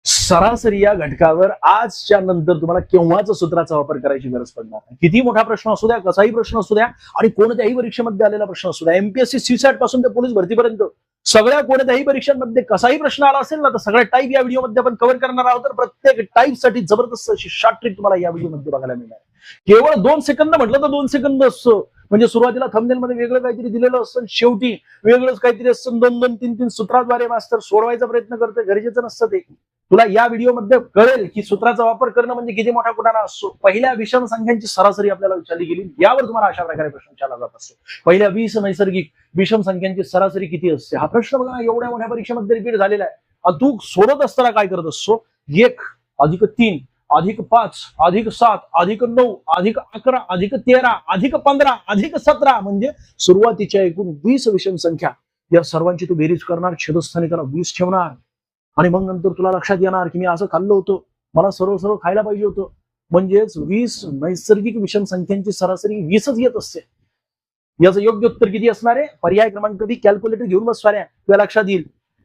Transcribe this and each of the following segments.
सरासरी या घटकावर आजच्या नंतर तुम्हाला केव्हाच सूत्राचा वापर करायची गरज पडणार नाही. किती मोठा प्रश्न असू द्या, कसाही प्रश्न असू द्या आणि कोणत्याही परीक्षेमध्ये आलेला प्रश्न असू द्या, एमपीएससी सीसॅट पासून ते पोलीस भरतीपर्यंत सगळ्या कोणत्याही परीक्षांमध्ये कसाही प्रश्न आला असेल ना, तर सगळ्या टाईप या व्हिडिओमध्ये आपण कव्हर करणार आहोत. तर प्रत्येक टाईपसाठी जबरदस्त अशी शॉर्ट ट्रिक तुम्हाला या व्हिडिओमध्ये बघायला मिळणार. केवळ 2 सेकंद म्हटलं तर 2 सेकंद असतं. म्हणजे सुरुवातीला थंबनेल मध्ये वेगळं काहीतरी दिलेलं असतं, शेवटी वेगळंच काहीतरी असतं. 2-2, 3-3 सूत्राद्वारे मास्टर सोडवायचा प्रयत्न करतोय. गरजेचं नसतं ते. तुला या व्हिडिओमध्ये कळेल की सूत्राचा वापर करणं म्हणजे किती मोठा कुठाना असतो. पहिल्या विषम संख्यांची सरासरी आपल्याला विचारली गेली, यावर तुम्हाला अशा प्रकारे प्रश्न विचारला जात असतो. पहिल्या 20 नैसर्गिक विषम संख्यांची सरासरी किती असते. हा प्रश्न बघा एवढ्या मोठ्या परीक्षेमध्ये रिपीट झालेला आहे. आणि तू सोडत असताना काय करत असतो, 1 + 3 + 5 + 7 + 9 + 11 + 13 + 15 + 17 म्हणजे सुरुवातीच्या एकूण 20 विषम संख्या. या सर्वांची तू बेरीज करणार, छेदस्थानी त्याला 20 ठेवणार आणि मग नंतर तुला लक्षात येणार की मी असं खाल्लं होतं, मला सर्व सर्व खायला पाहिजे होतं. म्हणजेच 20 नैसर्गिक विषम संख्यांची सरासरी 20च येत असते. याचं योग्य उत्तर किती असणार आहे? पर्याय क्रमांक बी. कॅल्क्युलेटर घेऊन बसणाऱ्या तुला लक्षात येईल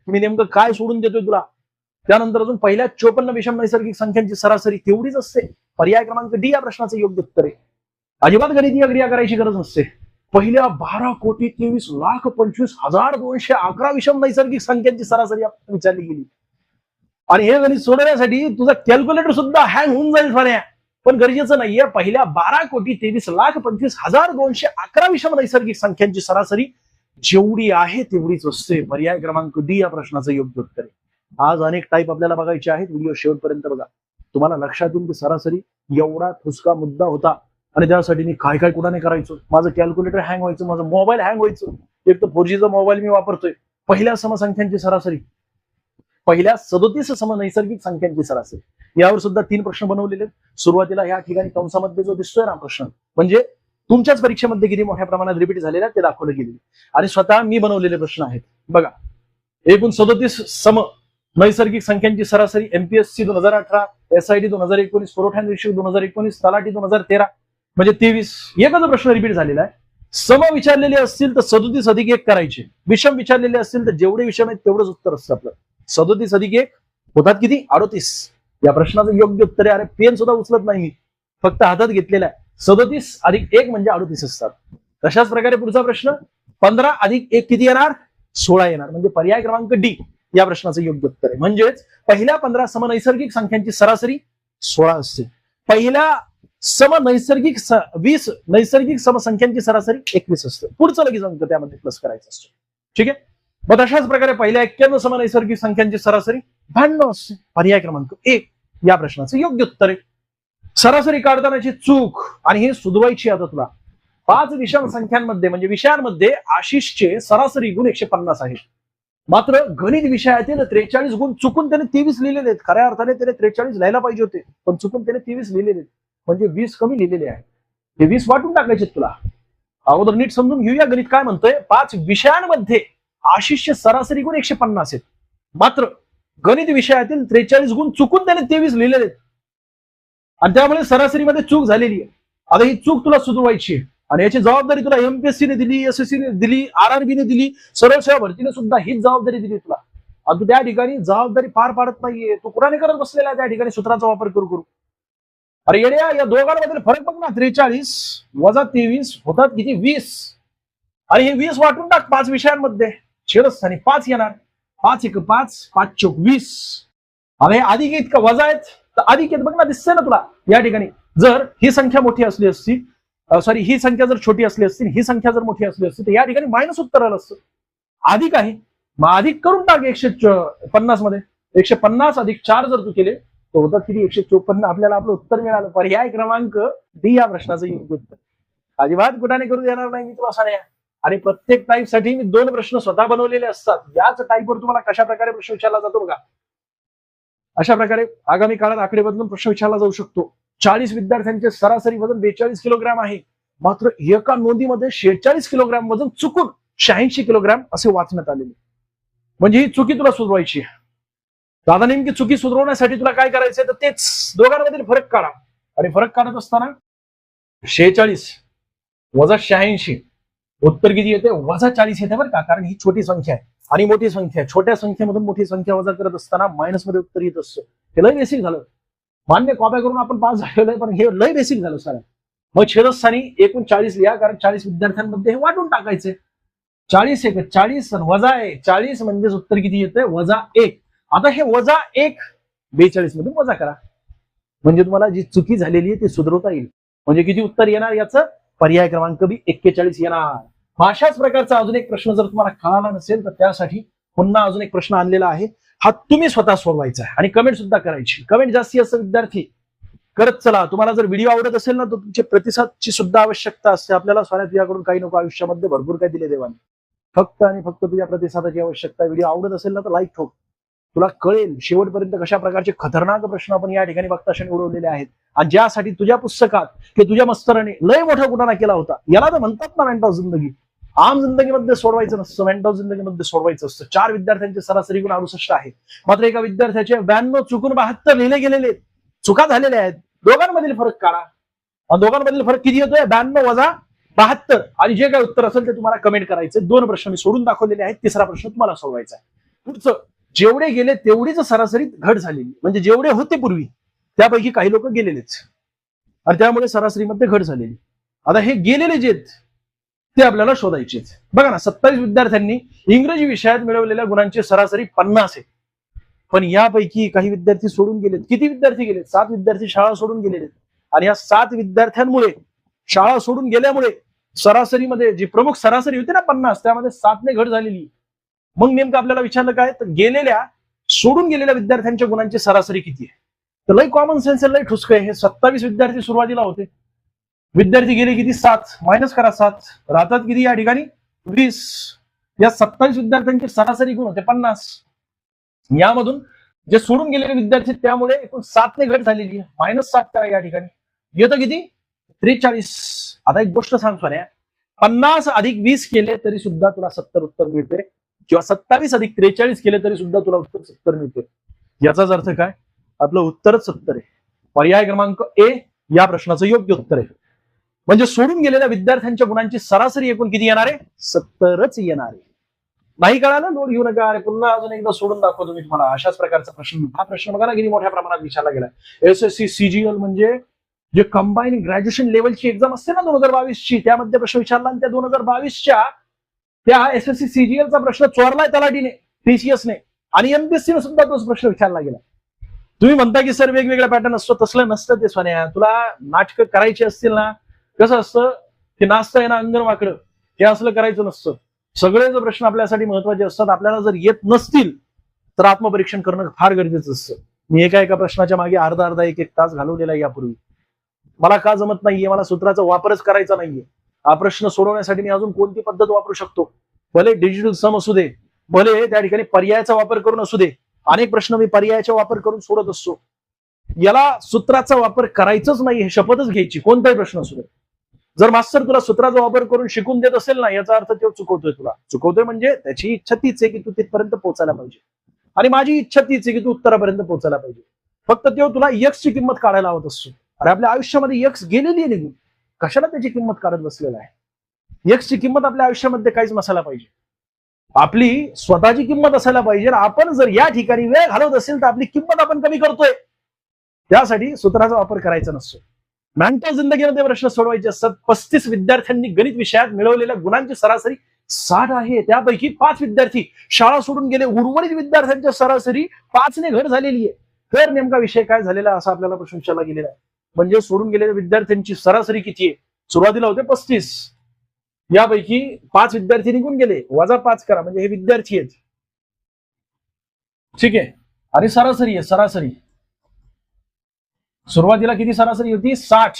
मी नेमकं काय सोडून देतोय तुला. त्यानंतर अजून पहिल्या 54 विषम नैसर्गिक संख्यांची सरासरी तेवढीच असते. पर्याय क्रमांक डी या प्रश्नाचं योग्य उत्तर आहे. अजिबात गणितीय क्रिया करायची गरज नसते. पहिल्या 12,23,25,211 विषम नैसर्गिक संख्यांची सरासरी विचारली गेली आणि हे गणित सोडवण्यासाठी तुझा कॅल्क्युलेटर सुद्धा हँग होऊन जाईल फाऱ्या. पण गरजेचं नाहीये. पहिल्या 12,23,25,211 विषम नैसर्गिक संख्यांची सरासरी जेवढी आहे तेवढीच असते. पर्याय क्रमांक डी या प्रश्नाचं योग्य उत्तर आहे. आज अनेक टाईप आपल्याला बघायचे आहेत. व्हिडिओ शेवटपर्यंत बघा. तुम्हाला लक्षात येईल की सरासरी एवढा ठुसका मुद्दा होता आणि त्यासाठी मी काय काय कुणाने करायचो. माझं कॅल्क्युलेटर हँग व्हायचं, माझं मोबाईल हँग व्हायचं. एक तर 4Gचा मोबाईल मी वापरतोय. पहिल्या समसंख्यांची सरासरी, पहिल्या 37 सम नैसर्गिक संख्यांची सरासरी, यावर सुद्धा 3 प्रश्न बनवलेले. सुरुवातीला या ठिकाणी कंसामध्ये जो दिसतोय ना प्रश्न, म्हणजे तुमच्याच परीक्षेमध्ये किती मोठ्या प्रमाणात रिपीट झालेला ते दाखवलं गेले आणि स्वतः मी बनवलेले प्रश्न आहेत. बघा, एकूण 37 सम नैसर्गिक संख्यांची सरासरी एमपीएससी 2018, एसआयटी 2019, पुरवठा निरीक्षक 2019, तलाठी 2013 म्हणजे 23. एकच प्रश्न रिपीट झालेला आहे. सम विचारलेले असतील तर 37 + 1 करायचे. विषम विचारलेले असतील तर जेवढे विषम आहेत तेवढंच उत्तर असतं आपलं. 37 + 1 होतात किती? 38. या प्रश्नाचं योग्य उत्तर आहे. अरे पेन सुद्धा उचलत नाही मी, फक्त हातात घेतलेला आहे. 37 + 1 म्हणजे 38 असतात. तशाच प्रकारे पुढचा प्रश्न 15 + 1 किती येणार? 16 येणार. म्हणजे पर्याय क्रमांक डी या प्रश्नाचं योग्य उत्तर आहे. म्हणजेच पहिल्या 15 सम नैसर्गिक संख्यांची सरासरी 16 असते. पहिल्या 20 नैसर्गिक समसंख्यांची सरासरी 21 असते. पुढचं लगेच अंक त्यामध्ये प्लस करायचं असतो. ठीक आहे. मग तशाच प्रकारे पहिल्या 51 सम नैसर्गिक संख्यांची सरासरी 92 असते. पर्याय क्रमांक 1 या प्रश्नाचं योग्य उत्तर आहे. सरासरी काढतानाची चूक आणि हे सुधरवायची आता तुला. 5 विषम संख्यांमध्ये म्हणजे विषयांमध्ये आशिषचे सरासरी गुण 150 आहेत. मात्र गणित विषयातील 43 गुण चुकून त्याने 23 लिहिलेले आहेत. खऱ्या अर्थाने त्याने 43 लिहायला पाहिजे होते, पण चुकून त्याने 23 लिहिलेले आहेत. म्हणजे 20 कमी लिहिलेले आहेत. हे 20 वाटून टाकायचे तुला. अगोदर नीट समजून घेऊया गणित काय म्हणतोय. 5 विषयांमध्ये आशिषचे सरासरी गुण 150 आहेत. मात्र गणित विषयातील 43 गुण चुकून त्याने 23 लिहिलेले आहेत आणि त्यामुळे सरासरीमध्ये चूक झालेली आहे. आता ही चूक तुला सुधरवायची आहे आणि याची जबाबदारी तुला एमपीएससीने दिली, एसएससीने दिली, आरआरबीने दिली, सरळ सेवा भरतीने सुद्धा हीच जबाबदारी दिली तुला. आणि तू त्या ठिकाणी जबाबदारी पार पाडत नाहीये. तू कुणाने करत बसलेला आहे त्या ठिकाणी सूत्राचा वापर करू. अरे येड्या, या दोघांमधील फरक बघ ना. 43 - 23 होतात किती? 20. आणि हे 20 वाटून टाक 5 विषयांमध्ये. छेदस्थानी 5 येणार. 5 × 1 = 5, 5 × 4 = 20. अरे अधिक इतकं वजा आहेत तर अधिक येत बघ ना, दिसतंय ना तुला या ठिकाणी. जर ही संख्या मोठी असली असती, सॉरी ही संख्या जर छोटी असली असती, ही संख्या जर मोठी असली असती, तर या ठिकाणी मायनस उत्तर आलं असतं. अधिक आहे मग अधिक करून टाक 150 मध्ये. 150 + 4 जर तू केले तर होतात किती? 154. आपल्याला आपलं उत्तर मिळालं. पर्याय क्रमांक डी या प्रश्नाचं योग्य उत्तर. अजिबात कुठाने करू देणार नाही मी तुला साऱ्या. आणि प्रत्येक टाईप साठी मी 2 प्रश्न स्वतः बनवलेले असतात. याच टाईपवर तुम्हाला कशा प्रकारे प्रश्न विचारला जातो बघा. अशा प्रकारे आगामी काळात आकडे बदलून प्रश्न विचारला जाऊ शकतो. 40 विद्यार्थ्यांचे सरासरी वजन 42 किलोग्राम आहे. मात्र एका नोंदीमध्ये 46 किलोग्राम वजन चुकून 86 किलोग्राम असे वाचण्यात आलेले. म्हणजे ही चुकी तुला सुधरवायची आहे. दादा नेमकी चुकी सुधारवण्यासाठी तुला काय करायचंय तर तेच दोघांमधील फरक काढा. आणि फरक काढत असताना 46 - 86 उत्तर किती येते? -40 येते बरं का, कारण ही छोटी संख्या आहे. आणि मोठी संख्या, छोट्या संख्येमधून मोठी संख्या वजा करत असताना मायनस मध्ये उत्तर येत असतं. हे लय बेसिक झालं. मान्य कॉप्या करून आपण पास झालेलो आहे, पण हे लय बेसिक झालं सर. मग छेदस्थानी एकूण 40 लिहा, कारण 40 विद्यार्थ्यांमध्ये हे वाटून टाकायचे. 40 एक 40 वजा 1, 40 म्हणजेच उत्तर किती येतंय? -1. आता हे -1 42 मधून वजा करा, म्हणजे तुम्हाला जी चुकी झालेली आहे ती सुधारता येईल. म्हणजे किती उत्तर येणार याचं? पर्याय क्रमांक बी 41 येणार. अशाच प्रकारचा अजून एक प्रश्न जर तुम्हाला कळाला नसेल तर त्यासाठी पुन्हा अजून एक प्रश्न आणलेला आहे. हा तुम्ही स्वतः सोडवायचा आहे आणि कमेंट सुद्धा करायची. कमेंट जास्तीत जास्त विद्यार्थी करत चला. तुम्हाला जर व्हिडिओ आवडत असेल ना, तर तुमचे प्रतिसादची सुद्धा आवश्यकता असते. आपल्याला सोन्या तुझ्याकडून काही नको आयुष्यामध्ये भरपूर काही दिले देवाने. फक्त आणि फक्त तुझ्या प्रतिसादाची आवश्यकता. व्हिडिओ आवडत असेल ना तर लाईक ठोक. तुला कळेल शेवटपर्यंत कशा प्रकारचे खतरनाक प्रश्न आपण या ठिकाणी बघताशा उडवलेले आहेत, आणि ज्यासाठी तुझ्या पुस्तकात किंवा तुझ्या मस्तराने लय मोठा गुन्हा केला होता. याला तर म्हणतात ना मेंट ऑफ जिंदगी. आम जिंदगीमध्ये सोडवायचं नसतं, मेंट ऑफ जिंदगीमध्ये सोडवायचं असतं. 4 विद्यार्थ्यांचे सरासरी गुण 68 आहे. मात्र एका विद्यार्थ्याचे 92 चुकून 72 लिहिले गेलेले आहेत. चुका झालेल्या आहेत. दोघांमधील फरक काढा. आणि दोघांमधील फरक किती येतोय? 92 वजा 72. आणि जे काही उत्तर असेल ते तुम्हाला कमेंट करायचे. 2 प्रश्न मी सोडून दाखवलेले आहेत. 3रा प्रश्न तुम्हाला सोडवायचा आहे. पुढचं जेवढे गेले तेवढीच सरासरी घट झालेली, म्हणजे जेवढे होते पूर्वी त्यापैकी काही लोक गेलेलेच, आणि त्यामुळे सरासरीमध्ये घट झालेली. आता हे गेलेले जे आहेत ते आपल्याला शोधायचे. बघा ना, 27 विद्यार्थ्यांनी इंग्रजी विषयात मिळवलेल्या गुणांची सरासरी 50 आहे. पण यापैकी काही विद्यार्थी सोडून गेलेत. किती विद्यार्थी गेलेत? 7 विद्यार्थी शाळा सोडून गेलेले. आणि या 7 विद्यार्थ्यांमुळे, शाळा सोडून गेल्यामुळे सरासरीमध्ये जी प्रमुख सरासरी होती ना 50, त्यामध्ये 7 ने घट झालेली. मग नेमकं आपल्याला विचारलं काय, तर गेलेल्या, सोडून गेलेल्या विद्यार्थ्यांच्या गुणांची सरासरी किती आहे? तर लय कॉमन सेन्स, लय ठुसकं आहे. हे 27 विद्यार्थी सुरुवातीला होते. विद्यार्थी गेले किती? 7. मायनस करा 7. राहतात किती या ठिकाणी? 20. या 27 विद्यार्थ्यांचे सरासरी गुण होते 50. यामधून जे सोडून गेलेले विद्यार्थी त्यामुळे एकूण 7 ने घट झालेली आहे. -7 करा या ठिकाणी. येतं किती? 43. आता एक गोष्ट सांगतो ना, 50 अधिक 20 केले तरी सुद्धा तुला 70 उत्तर मिळते, किंवा 27 अधिक 43 केले तरी सुद्धा तुला उत्तर 70 मिळते. याचाच अर्थ काय? आपलं उत्तरच 70 आहे. पर्याय क्रमांक ए या प्रश्नाचं योग्य उत्तर आहे. म्हणजे सोडून गेलेल्या विद्यार्थ्यांच्या गुणांची सरासरी एकूण किती येणार आहे? 70च येणार आहे. नाही कळालं? लोड घेऊ नका. अरे पुन्हा अजून एकदा सोडून दाखवतो मी तुम्हाला. अशाच प्रकारचा प्रश्न. हा प्रश्न बघा ना किती मोठ्या प्रमाणात विचारला गेला. SSC CGL म्हणजे जे कंबाईन ग्रॅज्युएशन लेवलची एक्झाम असते ना 2022ची, त्यामध्ये प्रश्न विचारला. आणि त्या 2022च्या त्या SSC CGL चा प्रश्न चोरलाय तलाठीने, TCS ने, आणि MPSC ने सुद्धा तोच प्रश्न विचारला गेला. तुम्ही म्हणता की सर वेगवेगळ्या पॅटर्न असतो, तसलं नसतं ते सोन्या. तुला नाटकं करायची असतील ना, कसं असतं की नाचता येणं अंगण वाकडं, हे असलं करायचं नसतं. सगळे जे प्रश्न आपल्यासाठी महत्वाचे असतात, आपल्याला जर येत नसतील तर आत्मपरीक्षण करणं फार गरजेचं असतं. मी एका प्रश्नाच्या मागे अर्धा 1 तास घालवलेला आहे यापूर्वी. मला का जमत नाहीये? मला सूत्राचा वापरच करायचा नाहीये. हा प्रश्न सोडवण्यासाठी मी अजून कोणती पद्धत वापरू शकतो? भले डिजिटल सम असू दे, भले त्या ठिकाणी पर्यायाचा वापर करून असू दे. अनेक प्रश्न मी पर्यायाचा वापर करून सोडत असतो. याला सूत्राचा वापर करायचंच नाही हे शपथच घ्यायची, कोणताही प्रश्न असू दे. जर मास्तर तुला सूत्राचा वापर करून शिकून देत असेल ना, याचा अर्थ तो चुकवतोय. तुला चुकवतोय म्हणजे त्याची इच्छा तीच आहे की तू तिथपर्यंत पोहोचायला पाहिजे, आणि माझी इच्छा तीच आहे की तू उत्तरापर्यंत पोहोचायला पाहिजे. फक्त तो तुला यक्सची किंमत काढायला हवत असतो. अरे आपल्या आयुष्यामध्ये यक्स गेलेली आहे निघून, कशाला त्याची किंमत काढत बसलेला आहे? यक्सची किंमत आपल्या आयुष्यामध्ये काहीच नसायला पाहिजे. आपली स्वतःची किंमत असायला पाहिजे. आपण जर या ठिकाणी वेळ घालवत असेल तर आपली किंमत आपण कमी करतोय. त्यासाठी सूत्राचा वापर करायचा नसतो. मॅन्टो जिंदगीमध्ये प्रश्न सोडवायचे असतात. 35 विद्यार्थ्यांनी गणित विषयात मिळवलेल्या गुणांची सरासरी 60 आहे. त्यापैकी 5 विद्यार्थी शाळा सोडून गेले. उर्वरित विद्यार्थ्यांच्या सरासरी 5 ने घट झालेली आहे. तर नेमका विषय काय झालेला असा आपल्याला प्रश्न विचारला गेलेला आहे. म्हणजे सोडून गेलेल्या विद्यार्थ्यांची सरासरी किती आहे? सुरुवातीला होते 35. यापैकी 5 विद्यार्थी निघून गेले. वजा 5 करा, म्हणजे हे विद्यार्थी आहेत. ठीक आहे. आणि सरासरी आहे. सरासरी सुरुवातीला किती सरासरी होती? 60.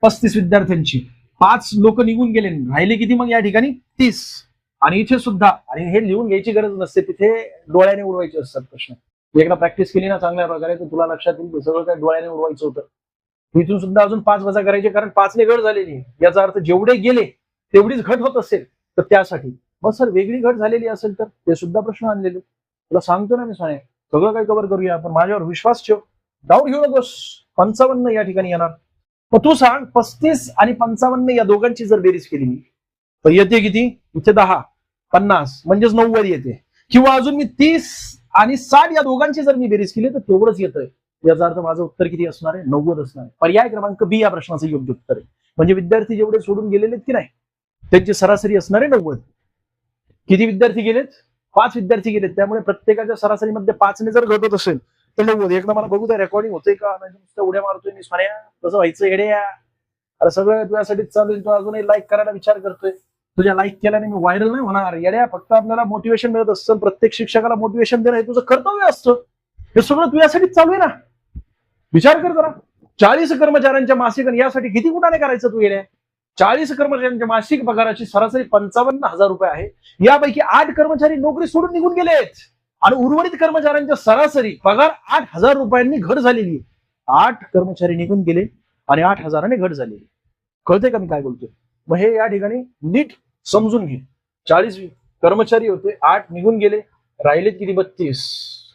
35 विद्यार्थ्यांची 5 लोक निघून गेले. राहिले किती मग या ठिकाणी? 30. आणि इथे सुद्धा, आणि हे लिहून घ्यायची गरज नसते, तिथे डोळ्याने उडवायचे असतात प्रश्न. एकदा प्रॅक्टिस केली ना चांगल्या प्रकारे तर तुला लक्षात येईल सगळं काय डोळ्याने उडवायचं होतं. इथून सुद्धा अजून 5 वजा करायचे, कारण 5 ने घट झालेली आहे. याचा अर्थ जेवढे गेले तेवढीच घट होत असेल तर त्यासाठी. मग सर वेगळी घट झालेली असेल तर ते सुद्धा प्रश्न आणलेले. तुला सांगतो ना मी सोन्या, सगळं काही कव्हर करूया आपण. माझ्यावर विश्वास ठेव, डाऊट घेऊ नकोस. 55 या ठिकाणी येणार. मग तू सांग 35 आणि 55 या दोघांची जर बेरीज केली तर येते किती? इथे 10 50 म्हणजेच 90 येते. किंवा अजून मी 30 आणि 60 या दोघांची जर मी बेरीज केली तर तेवढंच येतंय. याचा अर्थ माझं उत्तर किती असणार आहे? 90 असणार आहे. पर्याय क्रमांक बी या प्रश्नाचं योग्य उत्तर आहे. म्हणजे विद्यार्थी जेवढे सोडून गेलेले की नाही त्यांची सरासरी असणार आहे 90. किती विद्यार्थी गेलेत? 5 विद्यार्थी गेलेत. त्यामुळे प्रत्येकाच्या सरासरीमध्ये 5ने जर घट होत असेल तर 90. एकदा मला बघू द्या रेकॉर्डिंग होतंय का नाही. नुसतं उड्या मारतोय मी सोन्या, कसं व्हायचं येड्या? अरे सगळं तुझ्यासाठीच चालू आहे. तू अजूनही लाईक करायला विचार करतोय. तुझ्या लाईक केल्याने मी व्हायरल नाही होणार येड्या. फक्त आपल्याला मोटिवेशन मिळत असतं. प्रत्येक शिक्षकाला मोटिवेशन देणं हे तुझं कर्तव्य असतं. हे सगळं तुझ्यासाठीच चालू आहे ना. विचार कर जरा. 40 कर्मचाऱ्यांच्या मासिक यासाठी किती कुठाने करायचं तू येड्या? 40 कर्मचाऱ्यांच्या मासिक पगाराची सरासरी 55,000 रुपये आहे. यापैकी 8 कर्मचारी नोकरी सोडून निघून गेलेत आणि उर्वरित कर्मचाऱ्यांच्या सरासरी पगार 8,000 रुपयांनी घट झालेली आहे. 8 कर्मचारी निघून गेले आणि 8,000ने घट झालेली. कळतंय का मी काय बोलतोय? मग हे या ठिकाणी नीट समजून घे. 40 कर्मचारी होते, 8 निघून गेले, राहिलेत किती? 32.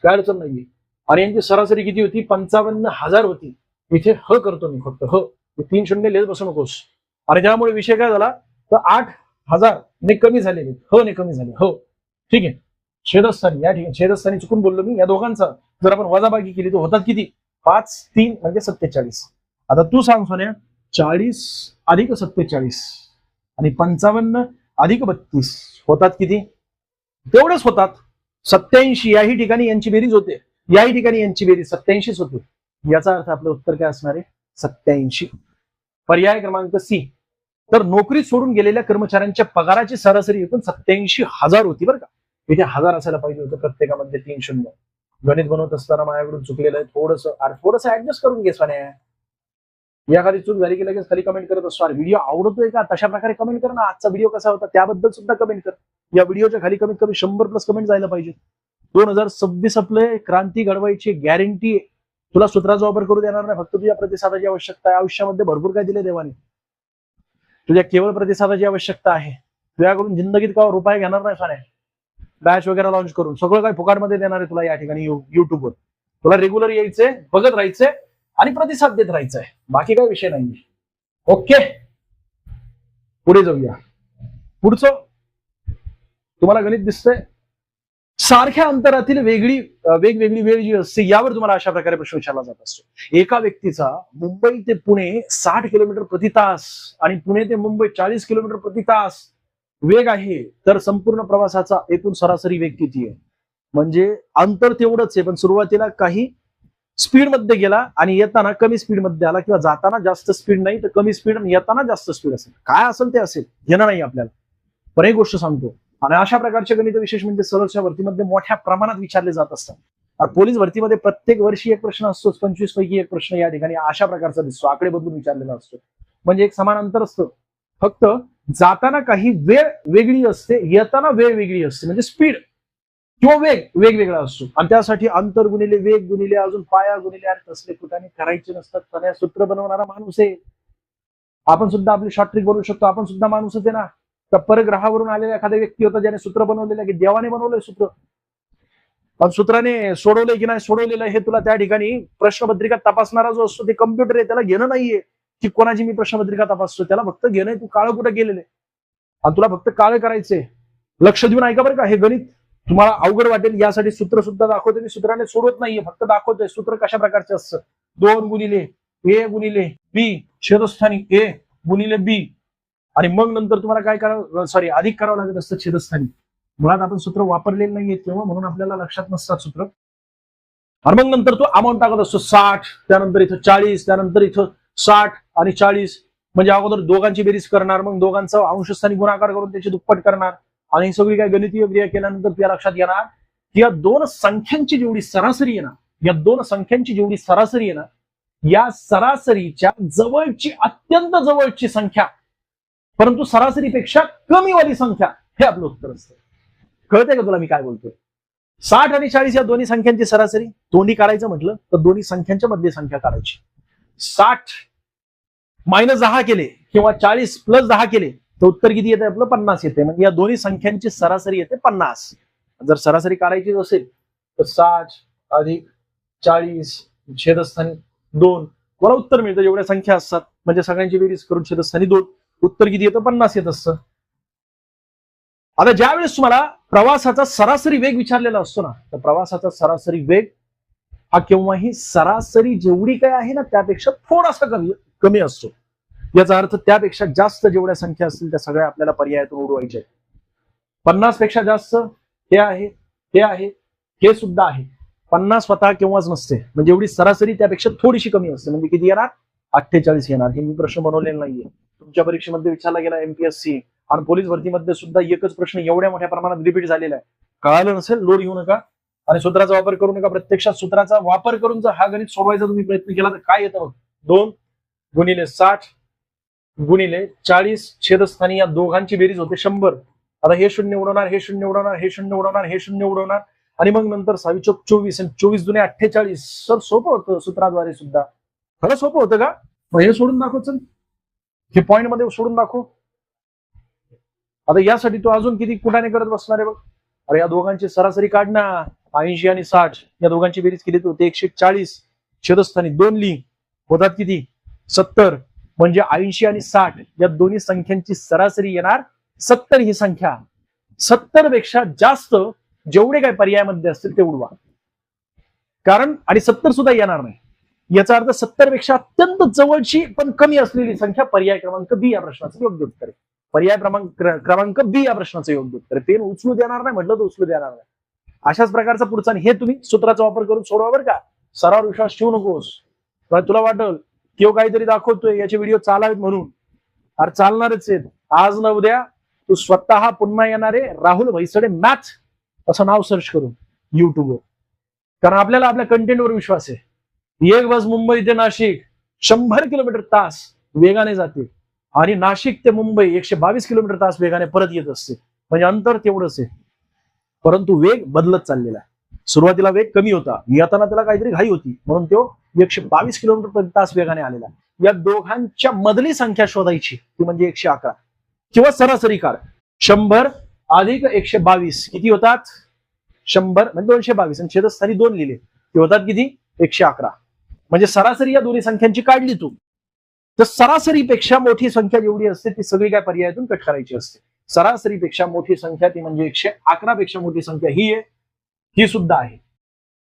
काय अडचण नाहीये. आणि यांची सरासरी किती होती? 55,000 होती. इथे ह करतो मी फक्त ह. 3 शून्य लिहित बसू नकोस. आणि त्यामुळे विषय काय झाला तर 8,000 ने कमी झालेले, ह ने कमी झाले. हो ठीक आहे. छेदस्थानी या ठिकाणी छेदस्थानी चुकून बोललो मी. या दोघांचा जर आपण वजाबाकी केली तर होतात किती? 5 3 म्हणजे 47. आता तू सांग सोन्या, 40 अधिक 47 आणि 55 अधिक 32 होतात किती? तेवढेच होतात 87. याही ठिकाणी यांची बेरीज होते, याही ठिकाणी यांची बेरीज 87च होते. याचा अर्थ आपलं उत्तर काय असणार आहे? 87. पर्याय क्रमांक सी. तर नोकरी सोडून गेलेल्या कर्मचाऱ्यांच्या पगाराची सरासरी एकूण 87,000 होती बरं का. इथे 1000 असायला पाहिजे होतं प्रत्येकामध्ये 3 शून्य. गणित बनवत असताना माझ्याकडून चुकलेलं आहे. थोडंसं ऍडजस्ट करून घे सोन्या. या खाली चूक झाली की लगेच खाली कमेंट करत असतो. व्हिडिओ आवडतोय का? तशा प्रकारे कमेंट कर ना. आजचा व्हिडिओ कसा होता त्याबद्दल सुद्धा कमेंट कर. या व्हिडिओच्या खाली कमीत कमी 100+ कमेंट जायला पाहिजे. 2026 आपले क्रांती घडवायची गॅरंटी आहे. तुला सूत्राचा वापर करू देणार नाही. फक्त तुझ्या प्रतिसादाची आवश्यकता आहे. आयुष्यामध्ये भरपूर काय दिले देवाने. तुझ्या केवळ प्रतिसादाची आवश्यकता आहे. तुझ्याकडून जिंदगीत का रुपये घेणार नाही सोन्या. बॅच वगैरे लॉन्च करून सगळं काही फुकाटमध्ये देणार आहे तुला या ठिकाणी युट्यूबवर. तुला रेग्युलर यायचंय, बघत राहायचंय आणि प्रतिसाद देत राहायचंय. बाकी काही विषय नाही. ओके, पुढे जाऊया. पुढचं तुम्हाला गणित दिसतंय. सारख्या अंतरातील वेगवेगळी वेळ जी असते यावर तुम्हाला अशा प्रकारे प्रश्न विचारला जात असतो. एका व्यक्तीचा मुंबई ते पुणे 60 किलोमीटर प्रति तास आणि पुणे ते मुंबई 40 किलोमीटर प्रति तास वेग आहे. तर संपूर्ण प्रवासाचा एकूण सरासरी वेग किती आहे? म्हणजे अंतर तेवढंच आहे, पण सुरुवातीला काही स्पीड मध्ये गेला आणि येताना कमी स्पीड मध्ये आला, किंवा जाताना जास्त स्पीड नाही तर कमी स्पीड आणि येताना जास्त स्पीड असेल. काय असेल ते असेल, येणं नाही आपल्याला. पण एक गोष्ट सांगतो, आणि अशा प्रकारचे गणित विशेष म्हणजे सरळच्या भरतीमध्ये मोठ्या प्रमाणात विचारले जात असतात. पोलीस भरतीमध्ये प्रत्येक वर्षी एक प्रश्न असतोच. 25 पैकी एक प्रश्न या ठिकाणी अशा प्रकारचा दिसतो. आकडे बदलून विचारलेला असतो. म्हणजे एक समान अंतर असतं, फक्त जाताना काही वेळ वेगळी असते, येताना वेळ वेगळी असते. म्हणजे स्पीड किंवा वेग वेगवेगळा असतो. आणि त्यासाठी अंतर गुणिले वेग गुणिले अजून पाया गुणिले तसले कुठाने करायचे नसतात. पण सूत्र बनवणारा माणूस आहे. आपण सुद्धा आपली शॉर्ट ट्रिक बनवू शकतो. आपण सुद्धा माणूसच आहे ना. तर परग्रहावरून आलेला एखादा व्यक्ती होता ज्याने सूत्र बनवलेलं, की देवाने बनवलंय सूत्र. पण सूत्राने सोडवलंय की नाही सोडवलेलं हे तुला त्या ठिकाणी प्रश्नपत्रिका तपासणारा जो असतो ते कम्प्युटर आहे, त्याला घेणं नाहीये की कोणाची मी प्रश्नपत्रिका तपासतो. त्याला फक्त घेणं तू काळं कुठं गेलेलं आहे आणि तुला फक्त काळं करायचंय. लक्ष देऊन ऐका बरं का. हे गणित तुम्हाला अवघड वाटेल यासाठी सूत्र सुद्धा दाखवते मी. सूत्राने सोडवत नाहीये, फक्त दाखवतोय सूत्र कशा प्रकारचे असतं. 2 गुणिले ए गुणिले बी छेदस्थानी ए गुणिले बी. आणि मग नंतर तुम्हाला काय करावं, अधिक करावं लागत असतं छेदस्थानी. मुळात आपण सूत्र वापरलेलं नाहीये तेव्हा, म्हणून आपल्याला लक्षात नसतात सूत्र. आणि मग नंतर तो अमाऊंट टाकत असतो 60, त्यानंतर इथं 40, त्यानंतर इथं 60 आणि 40. म्हणजे अगोदर दोघांची बेरीज करणार, मग दोघांचा अंशस्थानी गुणाकार करून त्याची दुप्पट करणार. आणि ही सगळी काय गणितीय क्रिया केल्यानंतर तुला लक्षात येणार की या दोन संख्यांची जेवढी सरासरी आहे ना, या दोन संख्यांची जेवढी सरासरी आहे ना, या सरासरीच्या जवळची, अत्यंत जवळची संख्या, परंतु सरासरीपेक्षा कमी वाली संख्या, हे आपलं उत्तर असतं. कळतंय का तुला मी काय बोलतोय? 60 आणि 40 या दोन्ही संख्यांची सरासरी तोंडी काढायचं म्हटलं तर दोन्ही संख्यांच्या मधली संख्या काढायची. 60 - 10 केले किंवा 40 + 10 केले तर उत्तर किती येते आपलं? 50 येते. म्हणजे या दोन्ही संख्यांची सरासरी येते 50. जर सरासरी काढायची असेल तर 60 अधिक 40 छेदस्थानी 2 मला उत्तर मिळतं. जेवढ्या संख्या असतात म्हणजे सगळ्यांची बेरीज करून छेदस्थानी 2 उत्तर किती येतं? 50 येत असतं. आता ज्यावेळेस तुम्हाला प्रवासाचा सरासरी वेग विचारलेला असतो ना, तर प्रवासाचा सरासरी वेग हा केव्हाही सरासरी जेवढी काय आहे ना त्यापेक्षा थोडासा कमी असतो. याचा अर्थ त्यापेक्षा जास्त जेवढ्या संख्या असतील त्या सगळ्या आपल्याला पर्यायातून उडवायच्या आहेत. 50 पेक्षा जास्त हे आहे, हे आहे, हे सुद्धा आहे. 50 स्वतः केव्हाच नसते, म्हणजे एवढी सरासरी त्यापेक्षा थोडीशी कमी असते. म्हणजे किती येणार? 48 येणार. हे मी प्रश्न बनवलेला नाहीये, तुमच्या परीक्षेमध्ये विचारला गेला एमपीएससी आणि पोलीस भरतीमध्ये सुद्धा एकच प्रश्न एवढ्या मोठ्या प्रमाणात रिपीट झालेला आहे. कळालं नसेल लोड घेऊ नका आणि सूत्राचा वापर करू नका. प्रत्यक्षात सूत्राचा वापर करून जर हा गणित सोडवायचा तुम्ही प्रयत्न केला तर काय येतं? 2 गुणिले 60 गुणिले 40 छेदस्थानी या दोघांची बेरीज होते 100. आता हे शून्य उडवणार, हे शून्य उडवणार, हे शून्य उडवणार, हे शून्य उडवणार आणि मग नंतर 6 चौक 24 आणि 24 दुने 48. सर सोपं होतं सूत्राद्वारे सुद्धा. खरं सोपं होतं का? मग हे सोडून दाखव. चल हे पॉइंट मध्ये सोडून दाखव. आता यासाठी तू अजून किती कुठाने करत बसणार आहे बघ. अरे या दोघांची सरासरी काढ ना. 80 आणि 60 या दोघांची बेरीज केली होते 140. छेदस्थानी 2 लिही होतात किती? 70. म्हणजे 80 आणि 60 या दोन्ही संख्यांची सरासरी येणार 70. ही संख्या 70 पेक्षा जास्त जेवढे काही पर्यायामध्ये असतील ते उडवा. कारण आणि 70 सुद्धा येणार नाही. याचा अर्थ 70 पेक्षा अत्यंत जवळची पण कमी असलेली संख्या पर्याय क्रमांक बी या प्रश्नाचं योग्य उत्तर आहे. पर्याय क्रमांक बी या प्रश्नाचं योग्य उत्तर आहे. पेन उचलू देणार नाही म्हटलं तर उचलू देणार नाही. अशाच प्रकारचा पुढचा हे तुम्ही सूत्राचा वापर करून सोडवा बरं का. सराव विश्वास ठेवू नकोस. तुला वाटल किंवा काहीतरी दाखवतोय याचे व्हिडिओ चालावेत म्हणून. अरे चालणारच आहेत. आज न उद्या तू स्वतः पुन्हा येणारे राहुल भैसडे मॅथ असं नाव सर्च करून युट्यूबवर. कारण आपल्याला आपल्या कंटेंटवर विश्वास आहे. एक बस मुंबई ते नाशिक 100 किलोमीटर तास वेगाने जाते आणि नाशिक ते मुंबई 122 किलोमीटर तास वेगाने परत येत असते. म्हणजे अंतर तेवढंच आहे, परंतु वेग बदलत चाललेला आहे. सुरुवातीला वेग कमी होता, येताना त्याला काहीतरी घाई होती म्हणून तो 122 किलोमीटर तास वेगाने आलेला. या दोघांच्या मधली संख्या शोधायची, ती म्हणजे 111 किंवा सरासरी काढ. 100 अधिक 122 किती होतात? 100 म्हणजे 222 आणि छेदस्थानी 2 लिहिले ते होतात किती? 111. म्हणजे सरासरी या दोन्ही संख्यांची काढली तू तर सरासरीपेक्षा मोठी संख्या जेवढी असते ती सगळी काय पर्यायातून कट करायची असते. सरासरीपेक्षा मोठी संख्या ती म्हणजे 111 पेक्षा मोठी संख्या ही आहे, ही सुद्धा आहे.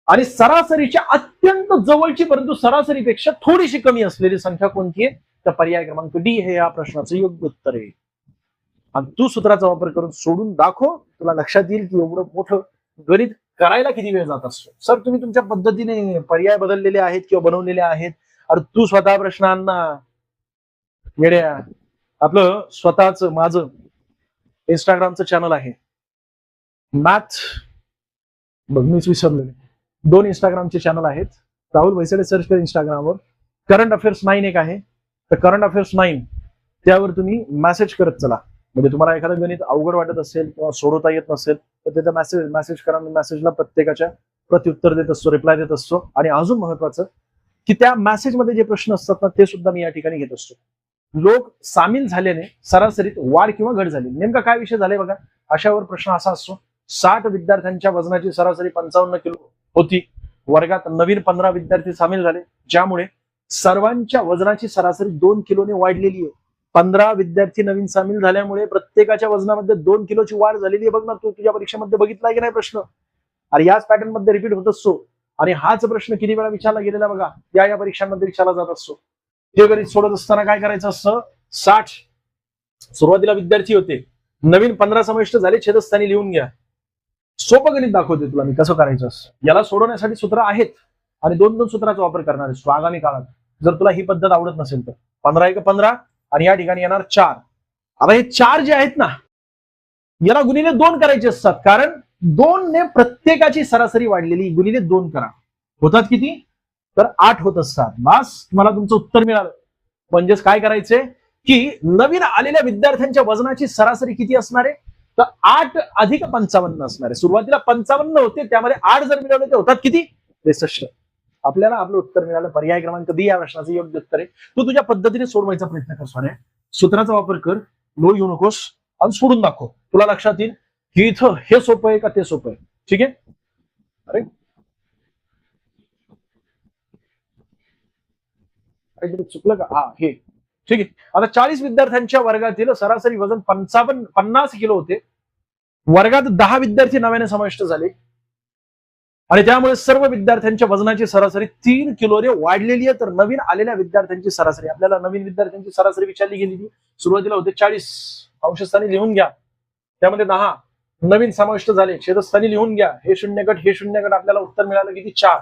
आणि सरासरीच्या अत्यंत जवळची परंतु सरासरीपेक्षा थोडीशी कमी असलेली संख्या कोणती आहे? तर पर्याय क्रमांक डी हे या प्रश्नाचं योग्य उत्तर आहे. आणि तू सूत्राचा वापर करून सोडून दाखव, तुला लक्षात येईल की एवढं मोठं गणित करायला किती वेळ जात असतो. सर तुम्ही तुमच्या पद्धतीने पर्याय बदललेले आहेत किंवा बनवलेले आहेत. अरे तू स्वतः प्रश्न आणना येड्या. आपलं स्वतःच माझं इंस्टाग्रामचं चॅनल आहे मॅथ, बघ मीच विसरलेले. 2 इंस्टाग्रामचे चॅनल आहेत. राहुल भैसडे सर्च कर इंस्टाग्रामवर. करंट अफेअर्स 9 एक आहे, तर करंट अफेअर्स 9 त्यावर तुम्ही मेसेज करत चला. म्हणजे तुम्हाला एखादं गणित अवघड वाटत असेल किंवा सोडवता येत नसेल तर त्याचा मेसेज करा. मेसेजला प्रत्येकाच्या प्रत्युत्तर देत असतो, रिप्लाय देत असतो. आणि अजून महत्वाचं की त्या मेसेजमध्ये जे प्रश्न असतात ना ते सुद्धा मी या ठिकाणी घेत असतो. लोक सामील झाल्याने सरासरीत वाढ किंवा घट झाली, नेमका काय विषय झालाय बघा. अशावर प्रश्न असा असतो. 60 विद्यार्थ्यांच्या वजनाची सरासरी 55 किलो होती. वर्गात नवीन 15 विद्यार्थी सामील झाले, ज्यामुळे सर्वांच्या वजनाची सरासरी 2 किलोने वाढलेली आहे. 15 विद्यार्थी नवीन सामील झाल्यामुळे प्रत्येकाच्या वजनामध्ये 2 किलोची वाढ झालेली आहे. बघ ना, तू तुझ्या परीक्षेमध्ये बघितला की नाही प्रश्न? अरे याच पॅटर्न मध्ये रिपीट होत असतो. आणि हाच प्रश्न किती वेळा विचारला गेलेला बघा, या परीक्षांमध्ये विचारला जात असतो. हे गणित सोडत असताना काय करायचं असतं? 60 सुरुवातीला विद्यार्थी होते, नवीन 15 समाविष्ट झाले, छेदस्थानी लिहून घ्या. सोपं गणित दाखवते तुला मी कसं करायचं असतं. याला सोडवण्यासाठी सूत्र आहेत आणि 2 सूत्राचा वापर करणार आहेस आगामी काळात, जर तुला ही पद्धत आवडत नसेल तर. 15 × 15 आणि या ठिकाणी येणार 4. आता हे 4 जे आहेत ना याला गुणिले 2 करायचे असतात, कारण 2 ने प्रत्येकाची सरासरी वाढलेली. गुणिले 2 करा, होतात किती? तर 8 होत असतात. बस तुम्हाला तुमचं उत्तर मिळालं. म्हणजेच काय करायचंय की नवीन आलेल्या विद्यार्थ्यांच्या वजनाची सरासरी किती असणार आहे? तर 8 अधिक 55 असणार आहे. सुरुवातीला 55 होते, त्यामध्ये 8 जर मिळवले तर होतात किती? 63. आपल्याला आपलं उत्तर मिळालं. पर्याय क्रमांक बी या प्रश्नाचं योग्य उत्तर आहे. तू तुझ्या पद्धतीने सोडवायचा प्रयत्न कर सोन्या. सूत्राचा वापर कर, लो येऊ नकोस आणि सोडून दाखव. तुला लक्षात येईल की इथं हे सोपं आहे का ते सोपं आहे. ठीक आहे? अरे काहीतरी चुकलं का? हा हे ठीक आहे. आता 40 विद्यार्थ्यांच्या वर्गातील सरासरी वजन 50 किलो होते. वर्गात 10 विद्यार्थी नव्याने समाविष्ट झाले आणि त्यामुळे सर्व विद्यार्थ्यांच्या वजनाची सरासरी 3 किलोने वाढलेली आहे. तर नवीन आलेल्या विद्यार्थ्यांची सरासरी, आपल्याला नवीन विद्यार्थ्यांची सरासरी विचारली गेलेली. सुरुवातीला होते 40, अंशस्थानी लिहून घ्या, त्यामध्ये 10 नवीन समाविष्ट झाले, छेदस्थानी लिहून घ्या, हे शून्य गट हे शून्य गट. आपल्याला उत्तर मिळालं किती? 4.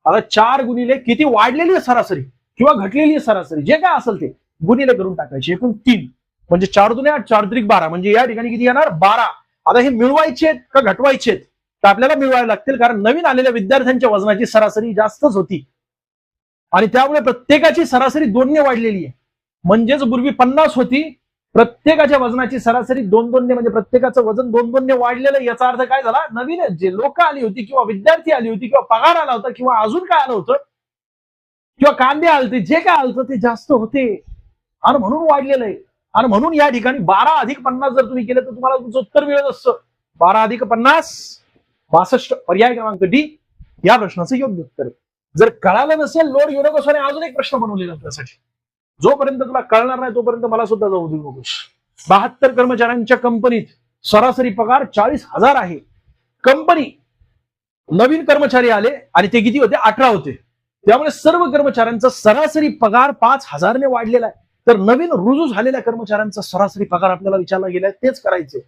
आता 4 गुणिले किती वाढलेली आहे सरासरी किंवा घटलेली आहे सरासरी, जे काय असेल ते गुणिले करून टाकायचे. एकूण 3 म्हणजे 4 दुने 8, 4 त्रिक 12, म्हणजे या ठिकाणी किती येणार? 12. आता हे मिळवायचे आहेत का घटवायचे आहेत? तर आपल्याला मिळवायला लागतील, कारण नवीन आलेल्या विद्यार्थ्यांच्या वजनाची सरासरी जास्तच होती आणि त्यामुळे प्रत्येकाची सरासरी 2 ने वाढलेली आहे. म्हणजेच पूर्वी 50 होती, प्रत्येकाच्या वजनाची सरासरी 2-2 ने, म्हणजे प्रत्येकाचं वजन 2-2 ने वाढलेलं. याचा अर्थ काय झाला? नवीन जे लोक आली होती किंवा विद्यार्थी आली होती किंवा पगार आला होता किंवा अजून काय आलं होतं किंवा कांदे आलते, जे काय आलं ते जास्त होते आणि म्हणून वाढलेलं आहे. आणि म्हणून या ठिकाणी 12 अधिक 50 जर तुम्ही केलं तर तुम्हाला तुमचं उत्तर मिळत असतं 12 अधिक 50 62. पर्याय क्रमांक डी या प्रश्नाचं योग्य उत्तर आहे. जर कळालं नसेल, लोड घेऊ नकोस आणि अजून एक प्रश्न बनवलेला त्यासाठी. जोपर्यंत तुला कळणार नाही तोपर्यंत मला सुद्धा जाऊ देऊ नकोस. 72 कर्मचाऱ्यांच्या कंपनीत सरासरी पगार 40,000 आहे. कंपनी नवीन कर्मचारी आले आणि ते किती होते? 18 होते. त्यामुळे सर्व कर्मचाऱ्यांचा सरासरी पगार 5,000 ने वाढलेला आहे. तर नवीन रुजू झालेल्या कर्मचाऱ्यांचा सरासरी पगार आपल्याला विचारला गेलाय, तेच करायचे.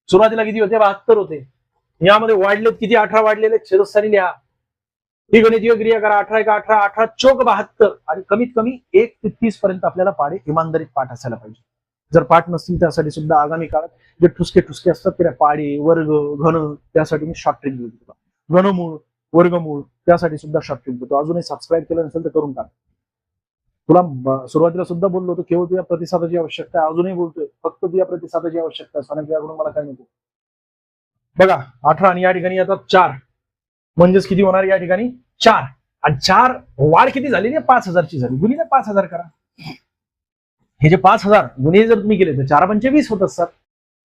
सुरुवातीला किती होते? 72 होते. यामध्ये वाढलेत किती? 18 वाढलेले. छेदस्थानी लिहा, ही गणितीय क्रिया करा. 18 का 18, 18 चौक 72 आणि कमीत कमी 1 ते 30 पर्यंत आपल्याला पाढे इमानदारीत पाठ असायला पाहिजे. जर पाठ नसतील त्यासाठी सुद्धा आगामी काळात जे ठुसके असतात त्या पाढे, वर्ग, घन, त्यासाठी मी शॉर्ट ट्रिक देतो. घनमूळ, वर्गमूळ, त्यासाठी सुद्धा शॉर्ट ट्रिक देतो. अजूनही सबस्क्राईब केलं नसेल तर करून टाक. तुला सुरुवातीला सुद्धा बोललो होतो केवळ तुझ्या प्रतिसादाची आवश्यकता आहे, अजूनही बोलतोय फक्त तुझ्या प्रतिसादाची आवश्यकता आहे. सोन्याकडून मला काय नको. बघा 18 आणि या ठिकाणी आता 4, म्हणजेच किती होणार? या ठिकाणी 4 आणि 4 वाढ किती झाली? 5,000ची झाली. गुणिले 5,000 करा. हे जे 5,000 गुणिले जर तुम्ही केले तर 4 पंचे 20 होत असतात,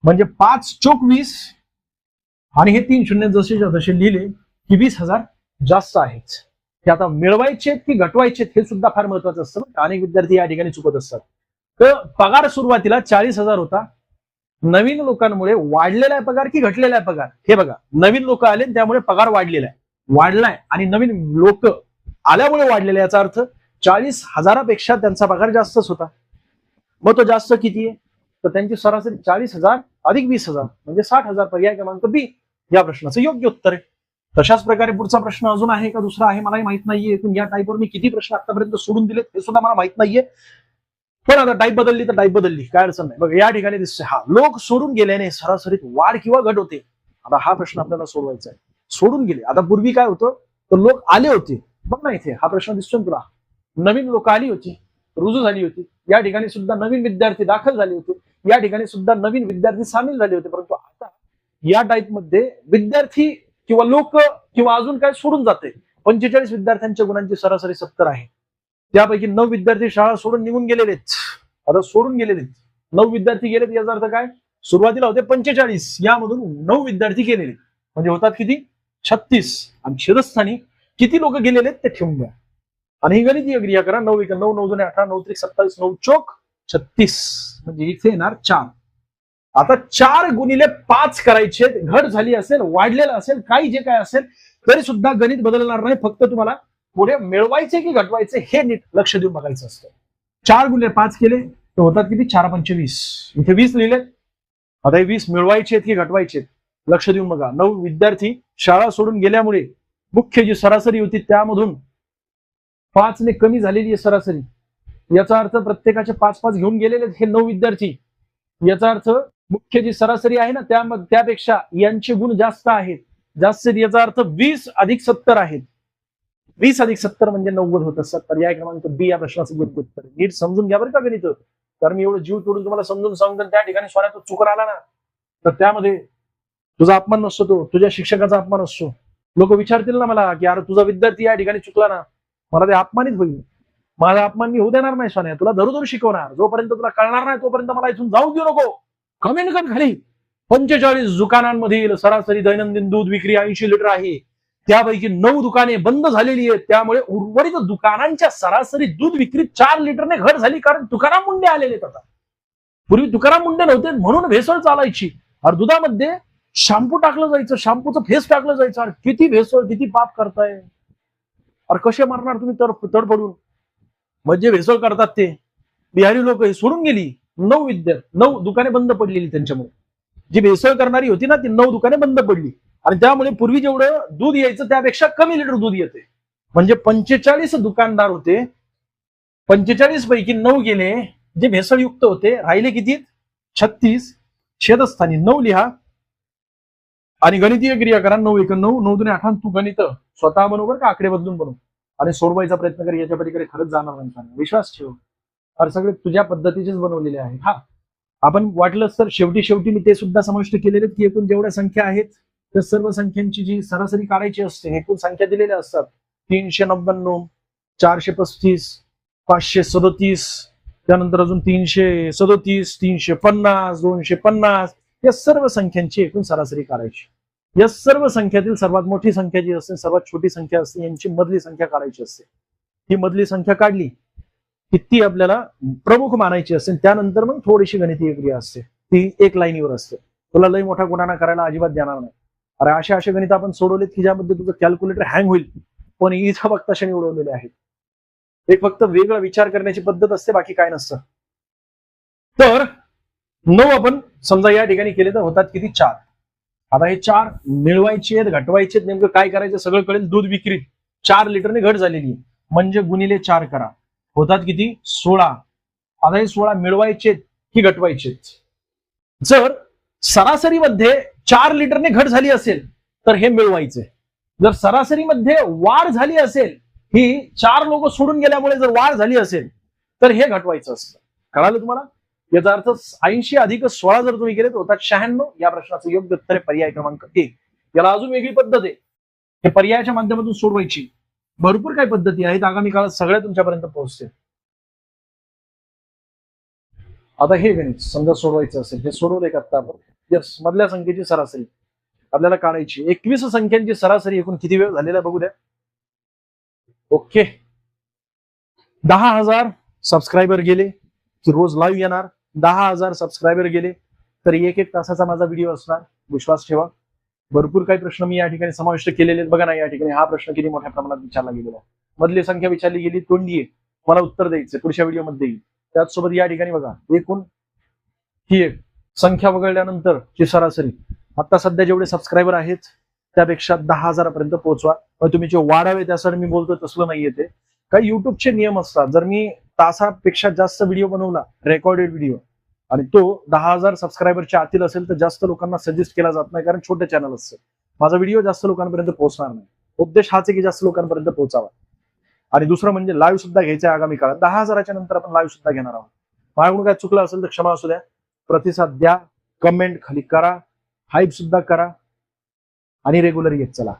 म्हणजे 5 चौक 20 आणि हे 3 शून्य जसे जसे लिहिले की 20,000 जास्त आहेत. ते आता मिळवायचे की घटवायचे हे सुद्धा फार महत्वाचं असतं. अनेक विद्यार्थी या ठिकाणी चुकत असतात. तर पगार सुरुवातीला 40,000 होता. नवीन लोकांमुळे वाढलेला आहे पगार की घटलेला आहे पगार? हे बघा, नवीन लोक आले त्यामुळे पगार वाढलेला आहे, वाढलाय आणि नवीन लोक आल्यामुळे वाढलेला. याचा अर्थ 40,000पेक्षा त्यांचा पगार जास्तच होता. मग तो जास्त किती आहे? तर त्यांची सरासरी 40,000 अधिक 20,000 म्हणजे 60,000. पर्याय क्रमांक बी या प्रश्नाचं योग्य उत्तर आहे. तशाच प्रकारे पुढचा प्रश्न अजून आहे का दुसरा आहे मलाही माहित नाहीये. या टाईपवर मी किती प्रश्न आतापर्यंत सोडून दिलेत हे सुद्धा मला माहित नाहीये. पण आता टाईप बदलली तर टाईप बदलली, काय अडचण नाही. बघा या ठिकाणी दिसते, हा लोक सोडून गेल्याने सरासरीत वाढ किंवा घट होते. आता हा प्रश्न आपल्याला सोडवायचा आहे. सोडून गेले, आता पूर्वी काय होतं तर लोक आले होते. बघ ना इथे हा प्रश्न दिसतो तुला. नवीन लोक आली होती, रुजू झाली होती. या ठिकाणी सुद्धा नवीन विद्यार्थी दाखल झाले होते. या ठिकाणी सुद्धा नवीन विद्यार्थी सामील झाले होते. परंतु आता या टाईप मध्ये विद्यार्थी किंवा लोक किंवा अजून काय सोडून जाते. 45 विद्यार्थ्यांच्या गुणांची सरासरी 70 आहे. त्यापैकी 9 विद्यार्थी शाळा सोडून निघून गेलेले. आता सोडून गेलेले 9 विद्यार्थी गेलेत. याचा अर्थ काय? सुरुवातीला होते 45, यामधून 9 विद्यार्थी गेलेले, म्हणजे होतात किती? 36. आणि शिरस्थानी किती लोक गेलेले ते ठेवून द्या आणि ही गणितीय क्रिया करा. 9 1 9 9 2 18 9 3 27 9 चौक 36 म्हणजे इथे येणार 4. आता 4 गुणिले 5 करायचे. घट झाली असेल, वाढलेलं असेल, काही जे काय असेल तरी सुद्धा गणित बदलणार नाही. फक्त तुम्हाला पुढे मिळवायचे की घटवायचे हे नीट लक्ष देऊन बघायचं असतं. 4 गुणिले 5 केले तर होतात किती? 4 पंचे 20. इथे 20 लिहिले. आता हे 20 मिळवायचे की घटवायचे? लक्ष देऊन बघा. 9 विद्यार्थी शाळा सोडून गेल्यामुळे मुख्य जी सरासरी होती त्यामधून 5 ने कमी झालेली आहे सरासरी. याचा अर्थ प्रत्येकाचे 5-5 घेऊन गेलेले हे 9 विद्यार्थी. याचा अर्थ मुख्य जी सरासरी आहे ना त्यापेक्षा यांचे गुण जास्त आहेत. जास्त याचा अर्थ 20 अधिक 70 आहेत. 20 अधिक 70 म्हणजे 90 होत असतात. पर्याय क्रमांक बी या प्रश्नाचं योग्य उत्तर. नीट समजून घ्या बरं का गणित. कारण मी एवढं जीव तोडून तुम्हाला समजून सांगून त्या ठिकाणी सोन्यात चुकून आला ना तर त्यामध्ये तुझा अपमान नसतो, तो तुझ्या शिक्षकाचा अपमान असतो. लोक विचारतील ना मला की अरे तुझा विद्यार्थी या ठिकाणी चुकला ना, मला ते अपमानित होईल. माझा अपमान मी होऊ देणार नाही सोन्या. तुला धरू शिकवणार. जोपर्यंत तुला कळणार नाही तोपर्यंत मला इथून जाऊ देऊ नको. कमेंट कर खाली. 45 दुकानांमधील सरासरी दैनंदिन दूध विक्री 80 लिटर आहे. त्यापैकी 9 दुकाने बंद झालेली आहेत. त्यामुळे उर्वरित दुकानांच्या सरासरी दूध विक्री 4 लिटरने घट झाली. कारण तुकाराम मुंडे आलेले. आता पूर्वी तुकाराम मुंडे नव्हते म्हणून भेसळ चालायची. और दुधामध्ये शॅम्पू टाकलं जायचं, शॅम्पूचं फेस टाकलं जायचं. अरे किती भेसळ, किती पाप करताय. अरे कसे मारणार तुम्ही तडफडून. म्हणजे भेसळ करतात ते बिहारी लोक हे सोडून गेली. 9 दुकाने बंद पडलेली त्यांच्यामुळे. जी भेसळ करणारी होती ना ती 9 दुकाने बंद पडली. आणि त्यामुळे पूर्वी जेवढं दूध यायचं त्यापेक्षा कमी लिटर दूध येते. म्हणजे 45 दुकानदार होते, 45 पैकी 9 गेले जे भेसळयुक्त होते. राहिले किती? 36. शेतस्थानी 9 लिहा आणि गणितीय क्रिया करा. 9 1 9, 9 2 18. तू गणित स्वतः बरोबर का आकडे बदलून बनव आणि सोडवायचा प्रयत्न कर. याच्या पलीकडे खरंच जाणार नाही. विश्वास ठेव. अरे सगळे तुझ्या पद्धतीचेच बनवलेले आहे. हा, आपण वाटलंच तर शेवटी मी ते सुद्धा समाविष्ट केलेले की एकूण जेवढ्या संख्या आहेत त्या सर्व संख्यांची जी सरासरी काढायची असते. एकूण संख्या दिलेल्या असतात 399, 435, 537, त्यानंतर अजून 337, 350, 250. या सर्व संख्यांची एकूण सरासरी काढायची. या सर्व संख्यातील सर्वात मोठी संख्या जी असते, सर्वात छोटी संख्या असते, यांची मधली संख्या काढायची असते. ही मधली संख्या काढली की ती आपल्याला प्रमुख मानायची असते. त्यानंतर मग थोडीशी गणितीय क्रिया असते, ती एक लाईनीवर असते. तुला लई मोठा गुणाना करायला अजिबात देणार नाही. अरे असे गणित आपण सोडवलेत की ज्यामध्ये तुझं कॅल्क्युलेटर हँग होईल, पण इथं फक्त क्षणी उडवलेले आहेत. ते फक्त वेगळा विचार करण्याची पद्धत असते, बाकी काय नसतं. तर 9 आपण समजा या ठिकाणी केले तर होतात किती? 4. आता हे 4 मिळवायचे, घटवायचे, नेमकं काय करायचं सगळं कळेल. दूध विक्रीत 4 लिटरने घट झालेली म्हणजे गुणिले 4 करा, होतात किती? 16. आता हे 16 मिळवायचे की घटवायचे? जर सरासरीमध्ये 4 लिटरने घट झाली असेल तर हे मिळवायचे. जर सरासरीमध्ये वाढ झाली असेल, ही 4 लोक सोडून गेल्यामुळे जर वाढ झाली असेल तर हे घटवायचं असतं. कळालं तुम्हाला? याचा अर्थ 80 अधिक 16 जर तुम्ही केले तर होतात 96. या प्रश्नाचं योग्य उत्तर आहे पर्याय क्रमांक 1. याला अजून वेगळी पद्धत आहे, हे पर्यायाच्या माध्यमातून सोडवायची. भरपूर काही पद्धती आहेत, आगामी काळात सगळ्या तुमच्यापर्यंत पोहोचते. आता हे गणित समजा सोडवायचं असेल, हे सोडवलंय का आता आपण? यस. मधल्या संख्येची सरासरी आपल्याला काढायची. 21 संख्यांची सरासरी एकूण किती वेळ झालेला बघू द्या. ओके, 10,000 सबस्क्रायबर गेले की रोज लाईव्ह येणार. 10,000 सबस्क्रायबर गेले तर 1-1 तासाचा माझा व्हिडिओ असणार. विश्वास ठेवा. भरपूर काही प्रश्न मी या ठिकाणी समाविष्ट केलेले आहेत. बघा ना या ठिकाणी हा प्रश्न किती मोठ्या प्रमाणात विचारला गेलेला आहे. मधली संख्या विचारली गेली, तोंडी आहे, मला उत्तर द्यायचं पुढच्या व्हिडिओमध्ये येईल. त्याचसोबत या ठिकाणी बघा एकूण ही एक संख्या वगळल्यानंतर ची सरासरी. आता सध्या जेवढे सबस्क्रायबर आहेत त्यापेक्षा 10,000 पर्यंत पोहोचवा. तुम्ही जे वाढावे त्यासाठी मी बोलतोय तसलं नाहीये ते. काही युट्यूबचे नियम असतात. जर मी तासापेक्षा जास्त व्हिडिओ बनवला, रेकॉर्डेड व्हिडिओ, आणि तो 10,000 सबस्क्रायबरच्या आतील असेल तर जास्त लोकांना सजेस्ट केला जात नाही, कारण छोटे चॅनल असतं. माझा व्हिडिओ जास्त लोकांपर्यंत पोहोचणार नाही. उद्देश हाच आहे की जास्त लोकांपर्यंत पोहोचावा. आणि दुसरं म्हणजे लाईव्ह सुद्धा घ्यायचं आहे आगामी काळात. 10,000च्या नंतर आपण लाईव्ह सुद्धा घेणार आहोत. माझ्याकडून काय चुकलं असेल तर क्षमा असू द्या. प्रतिसाद द्या, कमेंट खाली करा, हाईप सुद्धा करा आणि रेग्युलर येत चला.